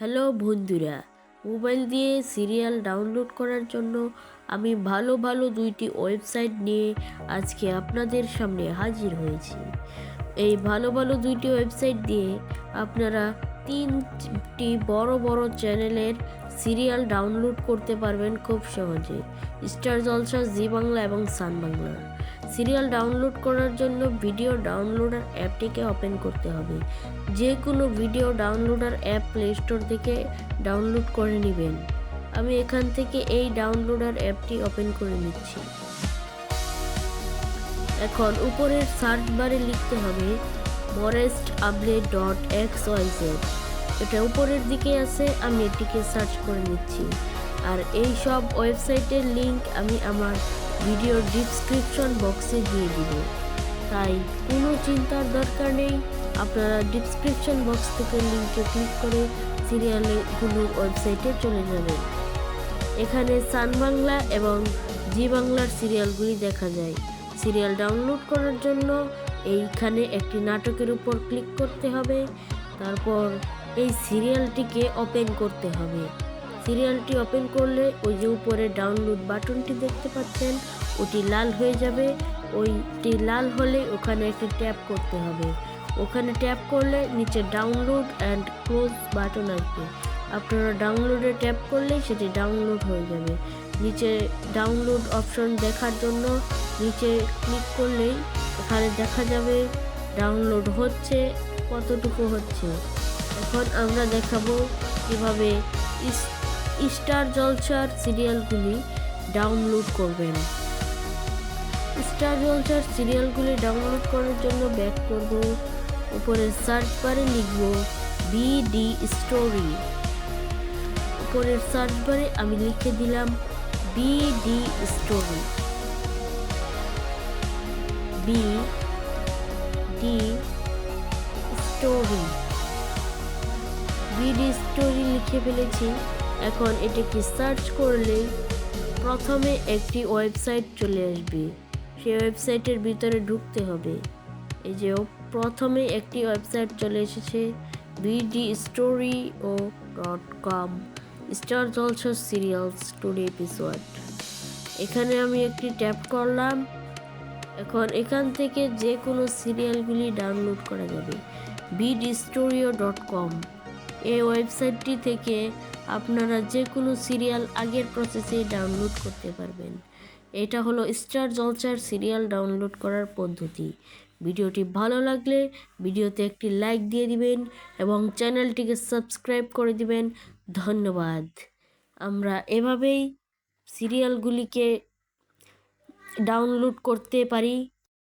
Hello বন্ধুরা, mobile দিয়ে serial download করার জন্য আমি ভালো ভালো দুইটি ওয়েবসাইট নিয়ে আজকে আপনাদের সামনে হাজির হয়েছি। এই ভালো ভালো দুইটি ওয়েবসাইট দিয়ে আপনারা তিনটি বড় বড় চ্যানেলের সিরিয়াল ডাউনলোড করতে পারবেন খুব সহজে। স্টার জলসা, জি বাংলা এবং সান বাংলা। সিরিয়াল ডাউনলোড করার জন্য ভিডিও ডাউনলোডার অ্যাপটিকে ওপেন করতে হবে। যে কোনো video downloader app play store থেকে ডাউনলোড করে নেবেন। আমি এখান থেকে এই ডাউনলোডার অ্যাপটি ওপেন করে নিচ্ছি। এখন উপরের সার্চ বারে লিখতে হবে morestupdate.xyz। এটা উপরের দিকে আছে, আমি এটিকে সার্চ করে নিচ্ছি। আর এই সব ওয়েবসাইটের লিংক আমি আমার ভিডিওর ডিসক্রিপশন বক্সে দিয়ে দিব, তাই কোনো চিন্তার দরকার নেই। আপনারা ডিসক্রিপশন বক্স থেকে লিংকে ক্লিক করে সিরিয়ালগুলোর ওয়েবসাইটে চলে যাবেন। এখানে সান বাংলা এবং জি বাংলার সিরিয়ালগুলি দেখা যায়। সিরিয়াল ডাউনলোড করার জন্য এইখানে একটি নাটকের উপর ক্লিক করতে হবে। তারপর এই সিরিয়ালটিকে ওপেন করতে হবে। সিরিয়ালটি ওপেন করলে ওই যে উপরে ডাউনলোড বাটনটি দেখতে পাচ্ছেন, ওটি লাল হয়ে যাবে। ওইটি লাল হলে ওখানে একটি ট্যাপ করতে হবে। ওখানে ট্যাপ করলে নিচে ডাউনলোড অ্যান্ড ক্লোজ বাটন আসবে। আপনারা ডাউনলোডে ট্যাপ করলেই সেটি ডাউনলোড হয়ে যাবে। নিচে ডাউনলোড অপশন দেখার জন্য নিচে ক্লিক করলেই এখানে দেখা যাবে ডাউনলোড হচ্ছে, কতটুকু হচ্ছে। এখন আমরা দেখাবো কিভাবে স্টার জলসার সিরিয়ালগুলি ডাউনলোড করবেন। স্টার জলসার সিরিয়ালগুলি ডাউনলোড করার জন্য ব্যাক করব। উপরে সার্চ বারে লিখব বিডি স্টোরি। উপরের সার্চ বারে আমি লিখে দিলাম BD story. BD story BD story লিখে ফেলেছি। এখন এটাকে সার্চ করলেই প্রথমে একটি ওয়েবসাইট চলে আসবে। সেই ওয়েবসাইটের ভিতরে ঢুকতে হবে। এই যে প্রথমে একটি ওয়েবসাইট চলে এসেছে, bdstory.com, স্টার জলসা সিরিয়ালস টুডে এপিসোড। এখানে আমি একটি ট্যাপ করলাম। এখন এখান থেকে যে কোনো সিরিয়ালগুলি ডাউনলোড করা যাবে। bdstory.com এই ওয়েবসাইটটি থেকে আপনারা যে কোনো সিরিয়াল আগের প্রসেসে ডাউনলোড করতে পারবেন। এটা হলো স্টার জলসার সিরিয়াল ডাউনলোড করার পদ্ধতি। ভিডিওটি ভালো লাগলে ভিডিওতে একটি লাইক দিয়ে দিবেন এবং চ্যানেলটিকে সাবস্ক্রাইব করে দিবেন। ধন্যবাদ। আমরা এভাবেই সিরিয়ালগুলিকে ডাউনলোড করতে পারি।